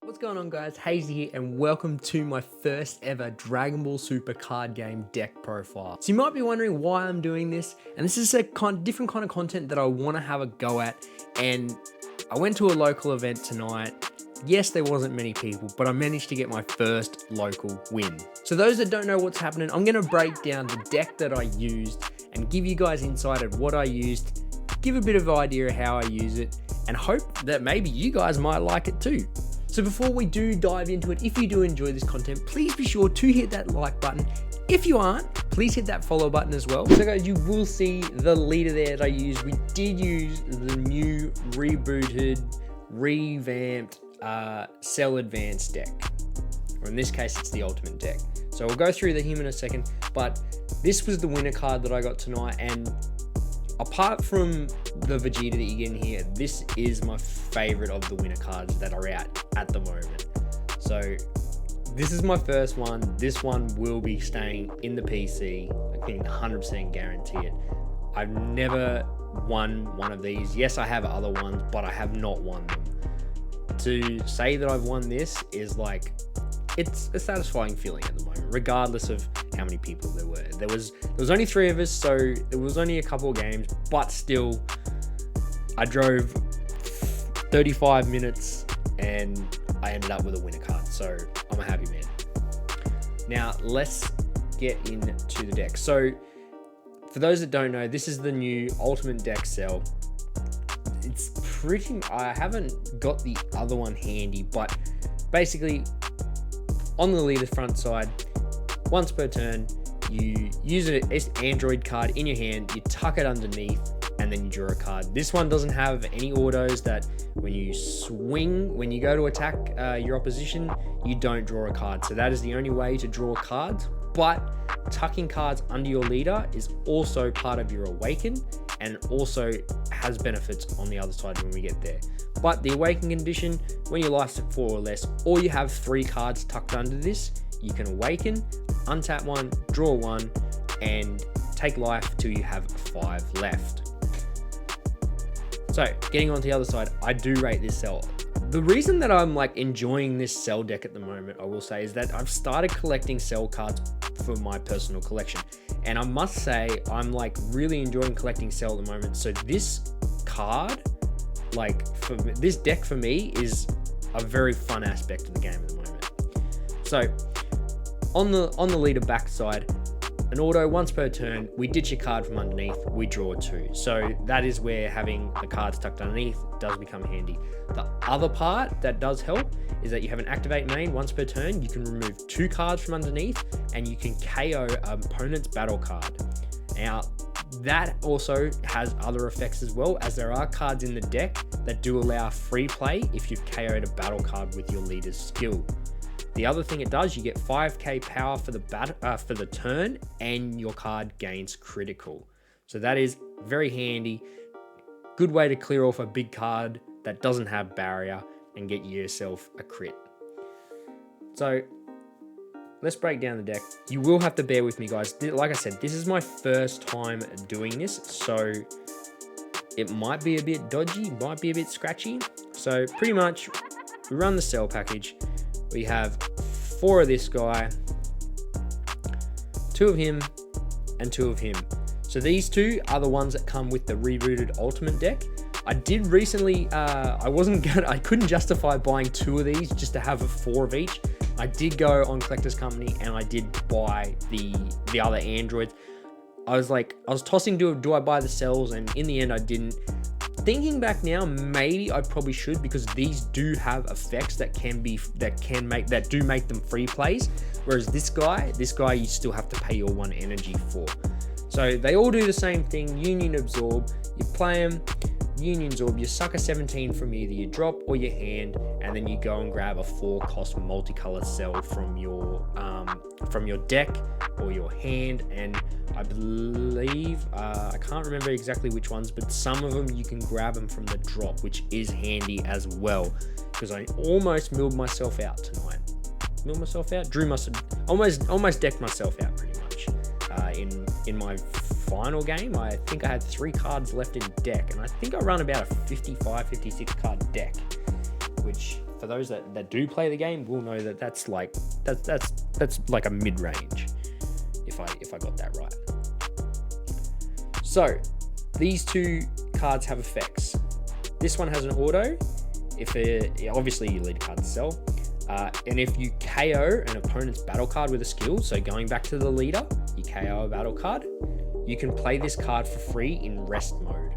What's going on, guys? Hazy here, and welcome to my first ever Dragon Ball Super card game deck profile. So you might be wondering why I'm doing this, and this is a different kind of content that I want to have a go at. And I went to a local event tonight. Yes, there wasn't many people, but I managed to get my first local win. So those that don't know what's happening, I'm going to break down the deck that I used and give you guys insight of what I used, give a bit of idea of how I use it, and hope that maybe you guys might like it too. So before we do dive into it, if you do enjoy this content, please be sure to hit that like button. If you aren't, please hit that follow button as well. So guys, you will see the leader there that I used. We did use the new rebooted, revamped Cell Advanced deck. Or in this case, it's the Ultimate deck. So we'll go through him in a second, but this was the winner card that I got tonight, and apart from the Vegeta that you get in here, this is my favorite of the winner cards that are out at the moment. So this is my first one. This one will be staying in the PC. I can 100% guarantee it. I've never won one of these. Yes, I have other ones, but I have not won them. To say that I've won this is like, it's a satisfying feeling at the moment, regardless of how many people there were. There was only 3 of us, so it was only a couple of games, but still, I drove 35 minutes and I ended up with a winner card. So I'm a happy man. Now let's get into the deck. So for those that don't know, this is the new Ultimate deck cell. It's pretty, I haven't got the other one handy, but basically on the leader front side, once per turn, you use an Android card in your hand, you tuck it underneath, and then you draw a card. This one doesn't have any autos that when you swing, when you go to attack your opposition, you don't draw a card. So that is the only way to draw cards. But tucking cards under your leader is also part of your awaken, and also has benefits on the other side when we get there. But the awaken condition, when your life's at 4 or less, or you have 3 cards tucked under this, you can awaken, untap 1, draw 1, and take life till you have 5 left. So getting on to the other side, I do rate this cell. The reason that I'm like enjoying this cell deck at the moment, I will say, is that I've started collecting cell cards for my personal collection. And I must say, I'm like really enjoying collecting cell at the moment. So this card, like for this deck for me, is a very fun aspect of the game at the moment. So on the leader backside, an auto once per turn, we ditch a card from underneath, we draw 2. So that is where having the cards tucked underneath does become handy. The other part that does help is that you have an activate main once per turn. You can remove 2 cards from underneath, and you can KO an opponent's battle card. Now that also has other effects as well, as there are cards in the deck that do allow free play if you've KO'd a battle card with your leader's skill. The other thing it does, you get 5k power for the turn, and your card gains critical. So that is very handy. Good way to clear off a big card that doesn't have barrier and get yourself a crit. So let's break down the deck. You will have to bear with me, guys. Like I said, this is my first time doing this, so it might be a bit dodgy, might be a bit scratchy. So pretty much we run the cell package. We have 4 of this guy, 2 of him, and 2 of him. So these 2 are the ones that come with the rebooted Ultimate deck. I did recently, I couldn't justify buying 2 of these just to have 4 of each. I did go on Collector's Company and I did buy the other androids. I was tossing, do I buy the cells? And in the end, I didn't. Thinking back now, maybe I probably should, because these do have effects that do make them free plays. Whereas this guy you still have to pay your 1 energy for. So they all do the same thing. Union Absorb. You play them. Union Absorb. You suck a 17 from either your drop or your hand, and then you go and grab a 4-cost multicolor cell from your deck or your hand. And I believe, I can't remember exactly which ones, but some of them you can grab them from the drop, which is handy as well, because I almost milled myself out tonight. Milled myself out? Almost decked myself out pretty much. In my final game, I think I had 3 cards left in deck, and I think I run about a 55, 56 card deck, which for those that do play the game will know that that's like a mid-range, if I got that right. So these two cards have effects. This one has an auto. Obviously you lead a card to sell. And if you KO an opponent's battle card with a skill, so going back to the leader, you KO a battle card, you can play this card for free in rest mode.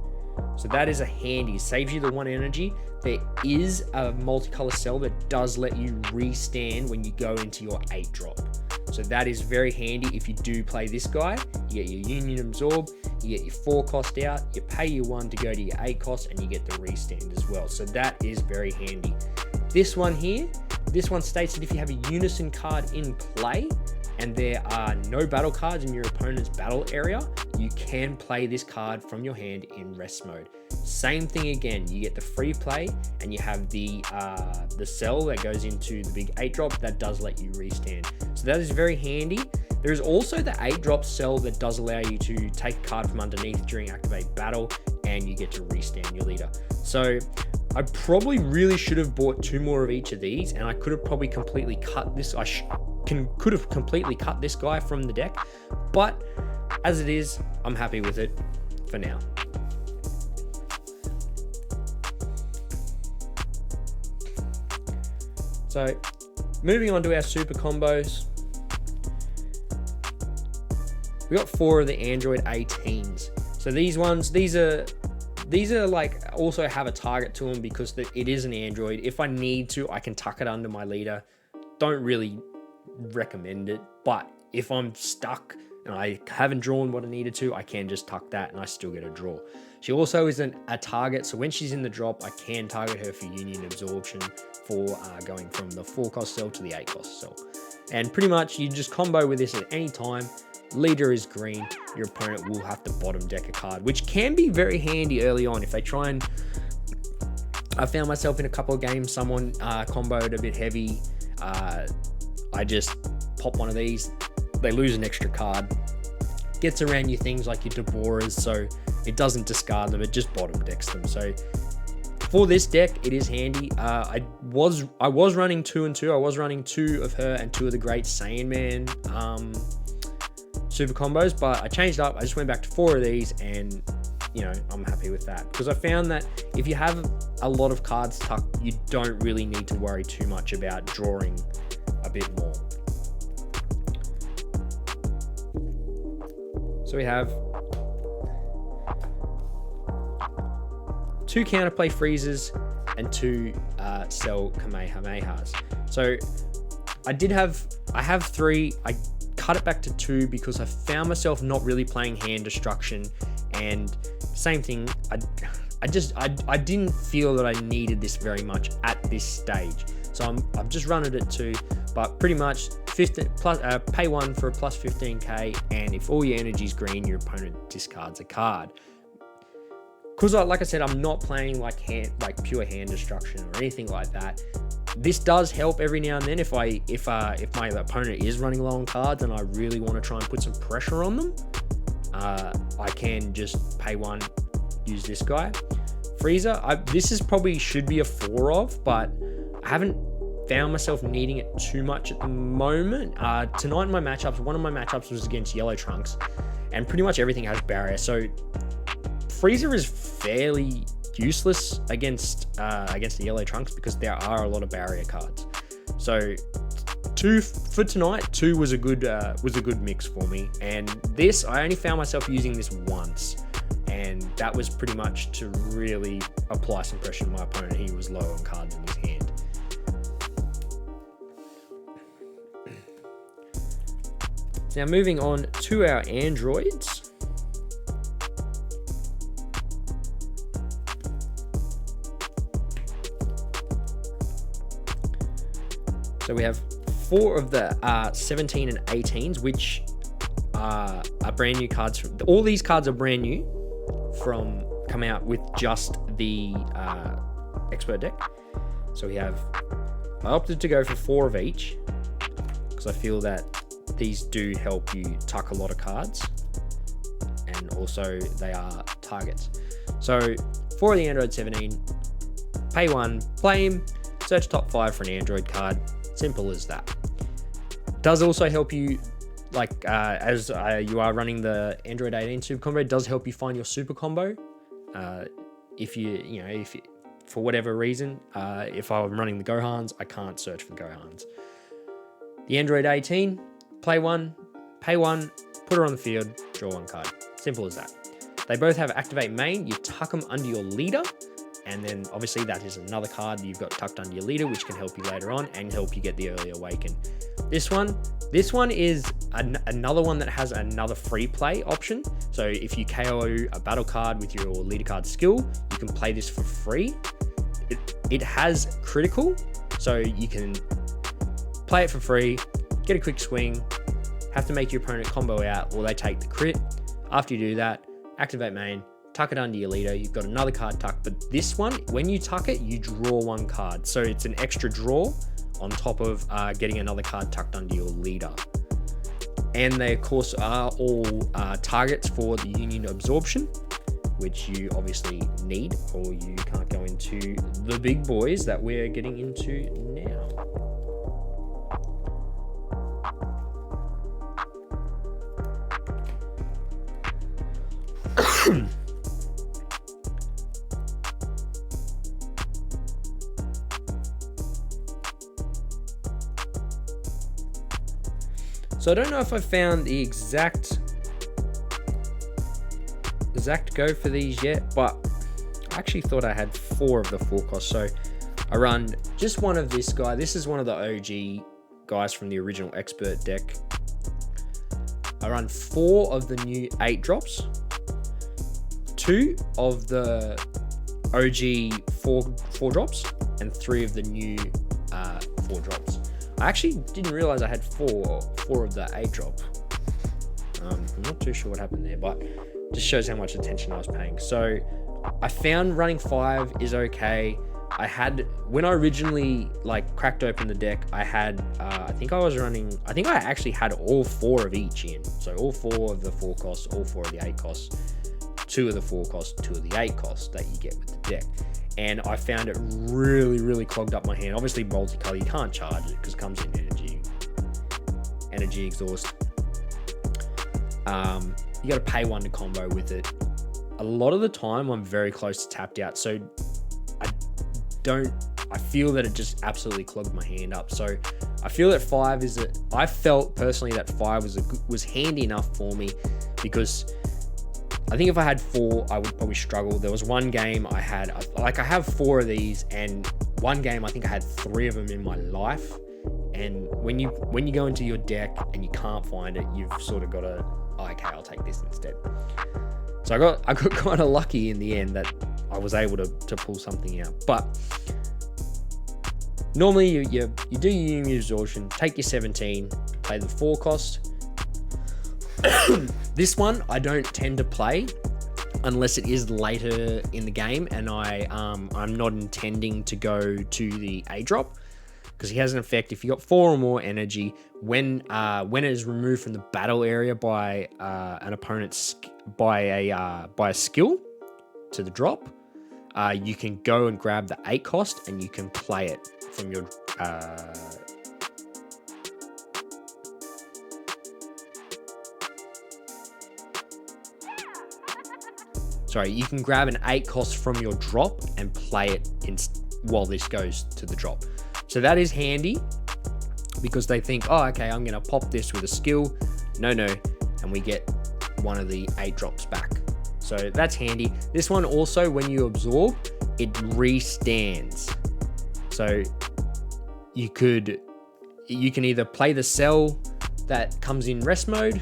So that is a handy, saves you the 1 energy. There is a multicolor cell that does let you restand when you go into your 8 drop. So that is very handy if you do play this guy. You get your Union Absorb, you get your 4 cost out, you pay your 1 to go to your 8 cost, and you get the restand as well. So that is very handy. This one here, this one states that if you have a Unison card in play and there are no battle cards in your opponent's battle area, you can play this card from your hand in rest mode. Same thing again, you get the free play and you have the cell that goes into the big 8 drop that does let you restand. So that is very handy. There is also the 8 drop cell that does allow you to take a card from underneath during activate battle and you get to restand your leader. So I probably really should have bought 2 more of each of these, and I could have probably completely cut this. Could have completely cut this guy from the deck, but as it is, I'm happy with it for now. So moving on to our super combos, we got 4 of the Android 18s. So these are like also have a target to them because it is an Android. If I need to, I can tuck it under my leader. Don't really recommend it, but if I'm stuck and I haven't drawn what I needed to, I can just tuck that and I still get a draw. She also isn't a target, so when she's in the drop, I can target her for Union Absorption for going from the 4 cost cell to the 8 cost cell. And pretty much you just combo with this at any time. Leader is green, your opponent will have to bottom deck a card, which can be very handy early on if they try and... I found myself in a couple of games, someone comboed a bit heavy. I just pop one of these, they lose an extra card, gets around your things like your Deborahs, so it doesn't discard them, it just bottom decks them. So for this deck, it is handy. I was running 2 and 2. I was running 2 of her and 2 of the Great Saiyan super combos, but I changed up. I just went back to 4 of these, and you know, I'm happy with that because I found that if you have a lot of cards tucked, you don't really need to worry too much about drawing a bit more. So we have 2 counterplay freezes and 2 cell Kamehamehas. So I have 3. I cut it back to 2 because I found myself not really playing hand destruction, and same thing, I didn't feel that I needed this very much at this stage. So I've just run it at 2, but pretty much 15 plus, pay 1 for a plus 15k, and if all your energy is green, your opponent discards a card. Because like I said, I'm not playing like pure hand destruction or anything like that. This does help every now and then if my opponent is running low on cards and I really want to try and put some pressure on them. I can just pay 1, use this guy. Freezer, this is probably should be a 4 of, but I haven't found myself needing it too much at the moment. Tonight in my matchups, one of my matchups was against Yellow Trunks, and pretty much everything has barrier. So Freezer is fairly useless against the Yellow Trunks because there are a lot of barrier cards. So 2 for tonight, 2 was a good mix for me. And this, I only found myself using this once, and that was pretty much to really apply some pressure to my opponent. He was low on cards in his hand. Now moving on to our androids. So we have 4 of the 17 and 18s, which are brand new cards. All these cards are brand new from come out with just the expert deck. So I opted to go for 4 of each because I feel that these do help you tuck a lot of cards, and also they are targets. So 4 of the Android 17, pay 1, play him. search top 5 for an Android card. Simple as that. Does also help you, like as you are running the Android 18 super combo, it does help you find your super combo. If if for whatever reason, if I'm running the Gohans, I can't search for the Gohans. The Android 18, play one, pay one, put her on the field, draw one card. Simple as that. They both have activate main. You tuck them under your leader, and then obviously that is another card you've got tucked under your leader, which can help you later on and help you get the early awaken. This one is another one that has another free play option. So if you KO a battle card with your leader card skill, you can play this for free. It has critical, so you can play it for free, get a quick swing, have to make your opponent combo out, or they take the crit. After you do that, activate main, tuck it under your leader. You've got another card tucked, but this one, when you tuck it, you draw one card. So it's an extra draw on top of getting another card tucked under your leader. And they, of course, are all targets for the Union Absorption, which you obviously need, or you can't go into the big boys that we're getting into now. So I don't know if I found the exact go for these yet, but I actually thought I had 4 of the 4 costs. So I run just one of this guy. This is one of the OG guys from the original expert deck. I run 4 of the new 8 drops, 2 of the OG 4 drops, and 3 of the new 4 drops. I actually didn't realize I had 4 of the 8 drop. I'm not too sure what happened there, but just shows how much attention I was paying. So I found running 5 is okay. When I originally cracked open the deck, I had, I think I actually had all 4 of each in. So all 4 of the 4 costs, all 4 of the 8 costs, 2 of the 4 costs, 2 of the 8 costs that you get with the deck. And I found it really, really clogged up my hand. Obviously multicolor, you can't charge it because it comes in energy exhaust. You got to pay 1 to combo with it. A lot of the time I'm very close to tapped out, so I feel that it just absolutely clogged my hand up. So I feel that 5 I felt personally that 5 was handy enough for me, because I think if I had 4, I would probably struggle. There was one game I have 4 of these, and one game I think I had 3 of them in my life. And when you go into your deck and you can't find it, you've sort of got to, okay, I'll take this instead. So I got kind of lucky in the end that I was able to pull something out. But normally you do your Union Absorption, take your 17, play the 4 cost. This one I don't tend to play unless it is later in the game and I'm not intending to go to the A drop, because he has an effect. If you got 4 or more energy, when it is removed from the battle area by an opponent's by a skill to the drop, you can go and grab the 8 cost and you can play it from your you can grab an 8 cost from your drop and play it while this goes to the drop. So that is handy, because they think, oh, okay, I'm going to pop this with a skill. No. And we get one of the 8 drops back. So that's handy. This one also, when you absorb, it restands. So you can either play the cell that comes in rest mode,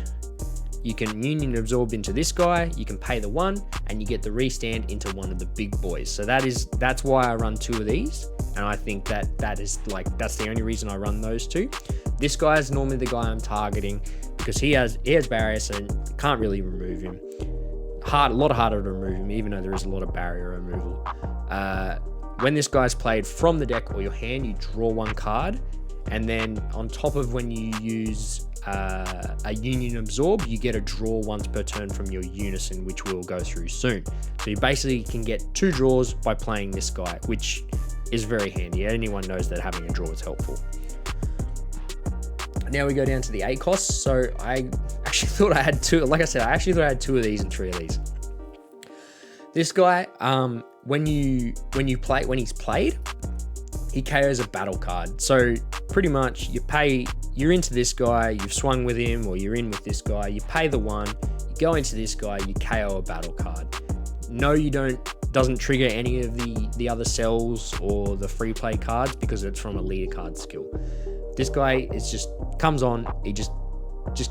you can Union Absorb into this guy, you can pay the 1, and you get the restand into one of the big boys. So that's why I run 2 of these, and I think that's the only reason I run those 2. This guy is normally the guy I'm targeting because he has barrier, so can't really remove him. A lot harder to remove him, even though there is a lot of barrier removal. When this guy's played from the deck or your hand, you draw 1 card, and then on top of when you use a Union Absorb, you get a draw once per turn from your Unison, which we'll go through soon. So you basically can get 2 draws by playing this guy, which is very handy. Anyone knows that having a draw is helpful. Now we go down to the 8 costs. So I actually thought I had 2. Like I said, I actually thought I had 2 of these and 3 of these. This guy, when he's played, he KOs a battle card. So pretty much you're into this guy, you've swung with him, or you're in with this guy, you pay the 1, you go into this guy, you KO a battle card. No, you don't, doesn't trigger any of the other cells or the free play cards because it's from a leader card skill. This guy is just comes on, he just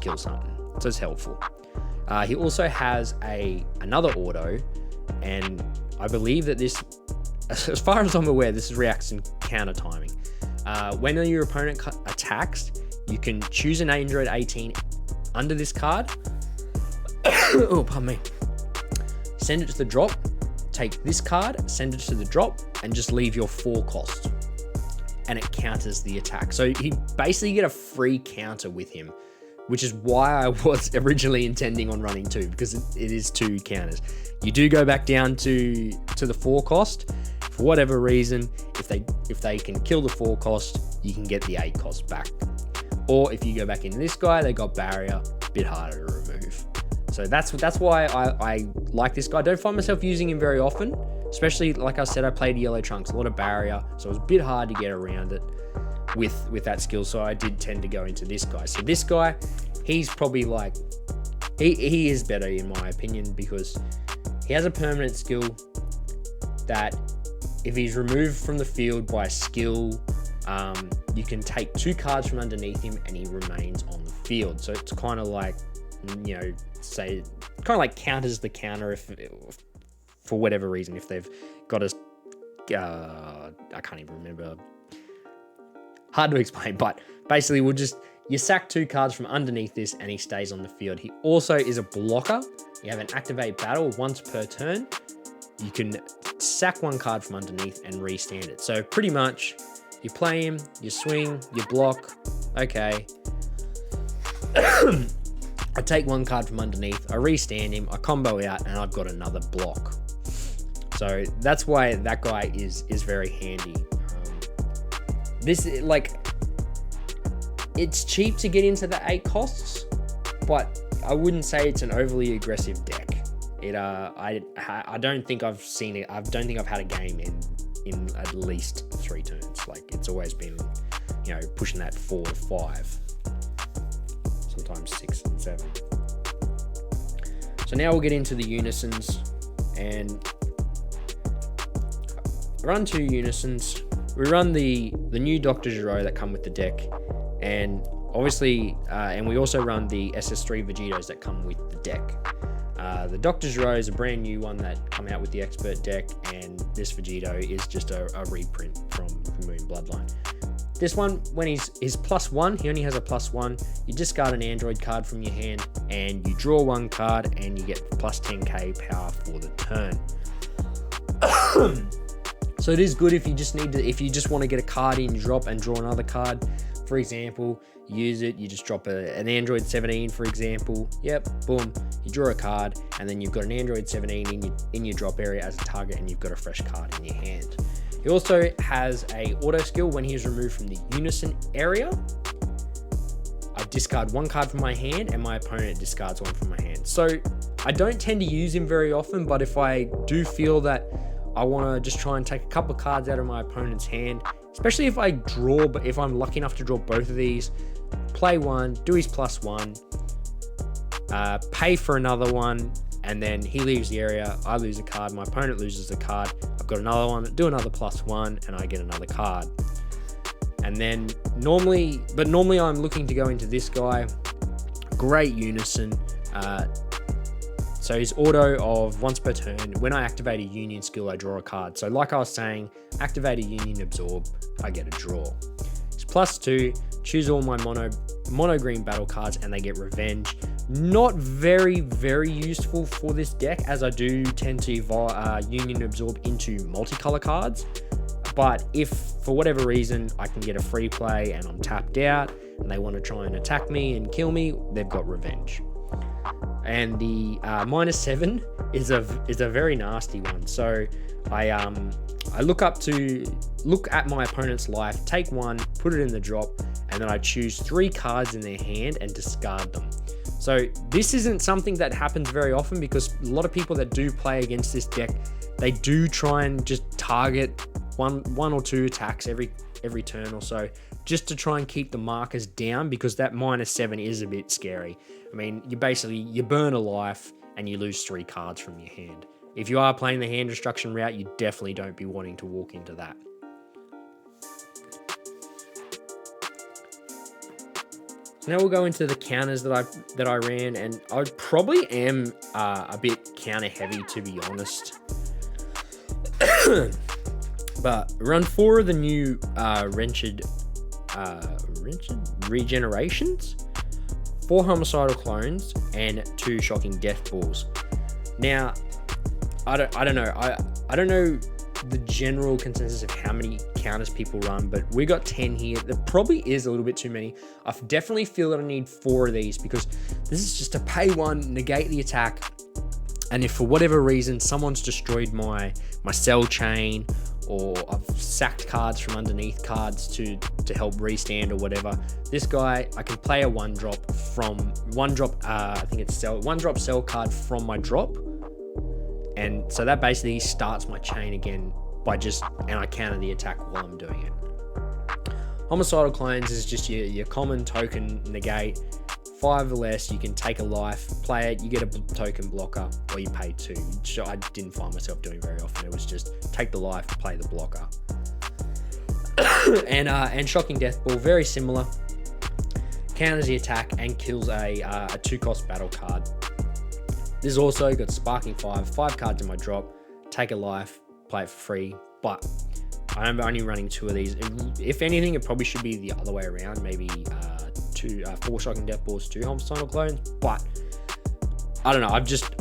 kills something. So it's helpful. He also has another auto, and I believe that this, as far as I'm aware, this reacts in counter timing. When your opponent attacks, you can choose an Android 18 under this card. Oh, pardon me. Send it to the drop, take this card, send it to the drop, and just leave your 4 cost. And it counters the attack. So you basically get a free counter with him, which is why I was originally intending on running 2, because it is 2 counters. You do go back down to the 4 cost. For whatever reason, if they can kill the 4 cost, you can get the 8 cost back. Or if you go back into this guy, they got barrier, a bit harder to remove. So that's why I like this guy. I don't find myself using him very often, especially, like I said, I played yellow trunks, a lot of barrier, so it was a bit hard to get around it with that skill. So I did tend to go into this guy. So this guy, he's probably like, he is better in my opinion, because he has a permanent skill that if he's removed from the field by a skill, you can take 2 cards from underneath him and he remains on the field. So it's kind of like, say, kind of like counters the counter if for whatever reason, if they've got a, I can't even remember, hard to explain, but basically you sack 2 cards from underneath this and he stays on the field. He also is a blocker. You have an activate battle once per turn. You can sack 1 card from underneath and restand it. So pretty much you play him, you swing, you block. Okay. I take 1 card from underneath, I restand him, I combo out, and I've got another block. So that's why that guy is very handy. It's cheap to get into the 8 costs, but I wouldn't say it's an overly aggressive deck. I don't think I've seen it. I don't think I've had a game in at least 3 turns. Like, it's always been, pushing that 4 to 5, sometimes 6 and 7. So now we'll get into the Unisons, and run 2 Unisons. We run the new Dr. Giro that come with the deck, and obviously, and we also run the SS3 Vegetos that come with the deck. The Dr. Giro is a brand new one that come out with the Expert deck, and this Vegeto is just a reprint from Moon Bloodline. This one, when he's +1, he only has a +1. You discard an Android card from your hand, and you draw 1 card, and you get +10k power for the turn. So it is good if you just want to get a card in, drop and draw another card. For example, use it, you just drop an Android 17, for example. Yep, boom, you draw a card, and then you've got an Android 17 in your drop area as a target, and you've got a fresh card in your hand. He also has a auto skill when he is removed from the Unison area. I discard 1 card from my hand, and my opponent discards 1 from my hand. So I don't tend to use him very often, but if I do feel that I want to just try and take a couple of cards out of my opponent's hand, especially if if I'm lucky enough to draw both of these, play 1, do his +1, pay for another one, and then he leaves the area, I lose a card, my opponent loses a card, I've got another one, do another +1, and I get another card. And then normally I'm looking to go into this guy. Great Unison. So his auto of once per turn, when I activate a Union skill, I draw a card. So like I was saying, activate a Union Absorb, I get a draw. It's +2, choose all my mono green battle cards, and they get Revenge. Not very, very useful for this deck, as I do tend to Union Absorb into multicolor cards. But if for whatever reason I can get a free play and I'm tapped out and they want to try and attack me and kill me, they've got Revenge. And the -7 is a very nasty one. So I look at my opponent's life, take one, put it in the drop, and then I choose 3 cards in their hand and discard them. So this isn't something that happens very often, because a lot of people that do play against this deck, they do try and just target one or 2 attacks every turn or so, just to try and keep the markers down, because that -7 is a bit scary. I mean, you burn a life and you lose 3 cards from your hand. If you are playing the hand destruction route, you definitely don't be wanting to walk into that. So now we'll go into the counters that I ran, and I probably am a bit counter heavy, to be honest. But run 4 of the new wrenching regenerations, 4 homicidal clones, and 2 shocking death balls. Now, I don't know. I don't know the general consensus of how many counters people run, but we got 10 here. That probably is a little bit too many. I definitely feel that I need 4 of these, because this is just to pay 1, negate the attack, and if for whatever reason someone's destroyed my cell chain, or I've sacked cards from underneath cards to help restand or whatever, this guy, I can play a 1-drop I think it's 1-drop cell card from my drop, and so that basically starts my chain again and I counter the attack while I'm doing it. Homicidal clones is just your common token negate. 5 or less, you can take a life, play it, you get a token blocker, or you pay 2. So I didn't find myself doing very often. It was just take the life, play the blocker. and shocking death ball, very similar. Counters the attack and kills a 2-cost battle card. This has also got sparking 5 cards in my drop, take a life, play it for free, but I'm only running 2 of these. If anything, it probably should be the other way around, maybe 4 shocking death balls, 2 homicidal clones, but I don't know.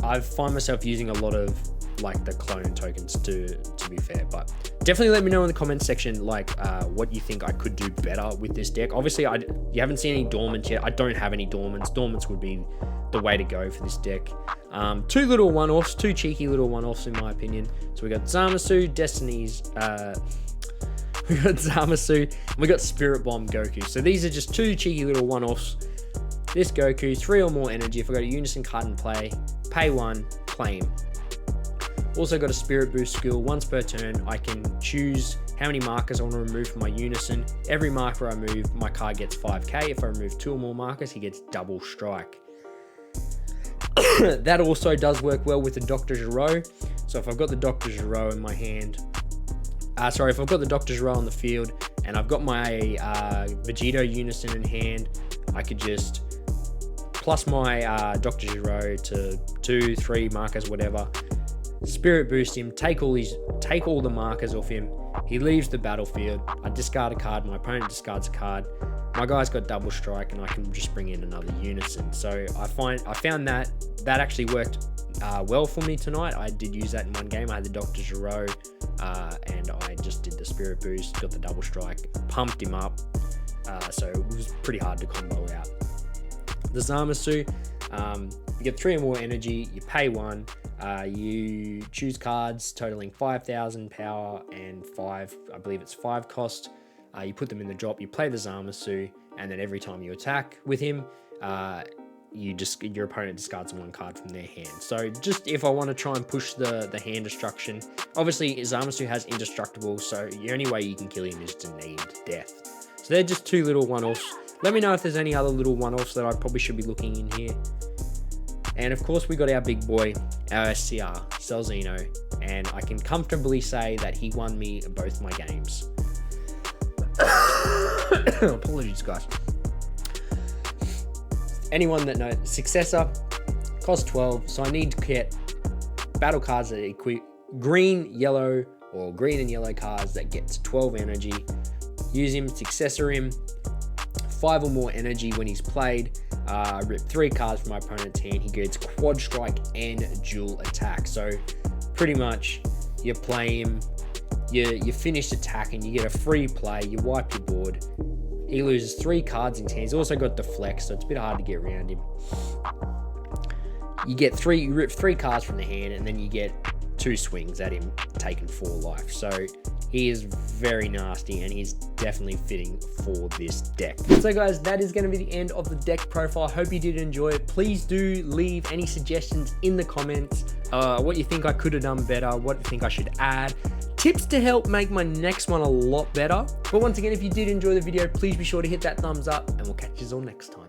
I find myself using a lot of like the clone tokens to be fair, but definitely let me know in the comments section what you think I could do better with this deck. Obviously, you haven't seen any dormants yet. I don't have any dormants. Dormants would be the way to go for this deck. 2 little one-offs, 2 cheeky little one-offs in my opinion. So we got Zamasu, Destiny's. We got Zamasu, and we got Spirit Bomb Goku. So these are just 2 cheeky little one-offs. This Goku, 3 or more energy. If I got a Unison card in play, pay 1, play him. Also got a Spirit Boost skill. Once per turn, I can choose how many markers I want to remove from my Unison. Every marker I move, my card gets 5k. If I remove 2 or more markers, he gets double strike. That also does work well with the Dr. Giro. So if I've got the Dr. Giro in my hand, if I've got the Dr. Giro on the field and I've got my Vegito Unison in hand, I could just plus my Dr. Giro to 2, 3 markers, whatever. Spirit boost him, take all the markers off him. He leaves the battlefield. I discard a card, my opponent discards a card. My guy's got double strike and I can just bring in another Unison. So I found that actually worked well for me tonight. I did use that in one game. I had the Dr. Giro and I just did the Spirit Boost, got the double strike, pumped him up. So it was pretty hard to combo out. The Zamasu, you get 3 or more energy, you pay 1, you choose cards totaling 5,000 power and 5, I believe it's 5 cost. You put them in the drop, you play the Zamasu, and then every time you attack with him, your opponent discards 1 card from their hand. So just if I want to try and push the hand destruction, obviously Zamasu has indestructible, so the only way you can kill him is to need death. So they're just 2 little one-offs. Let me know if there's any other little one-offs that I probably should be looking in here. And of course we got our big boy, our SCR, Celzino, and I can comfortably say that he won me both my games. Apologies guys. Anyone that knows, successor costs 12, so I need to get battle cards that equip green, yellow, or green and yellow cards that get to 12 energy. Use him, successor him, 5 or more energy when he's played. Rip 3 cards from my opponent's hand. He gets quad strike and dual attack. So pretty much you play him, you finish attacking, you get a free play, you wipe your board. He loses 3 cards in his hand. He's also got deflect, so it's a bit hard to get around him. you rip 3 cards from the hand, and then you get 2 swings at him, taking 4 life. So he is very nasty, and he's definitely fitting for this deck. So guys, that is going to be the end of the deck profile. Hope you did enjoy it. Please do leave any suggestions in the comments, what you think I could have done better, what you think I should add, tips to help make my next one a lot better. But once again, if you did enjoy the video, please be sure to hit that thumbs up, and we'll catch you all next time.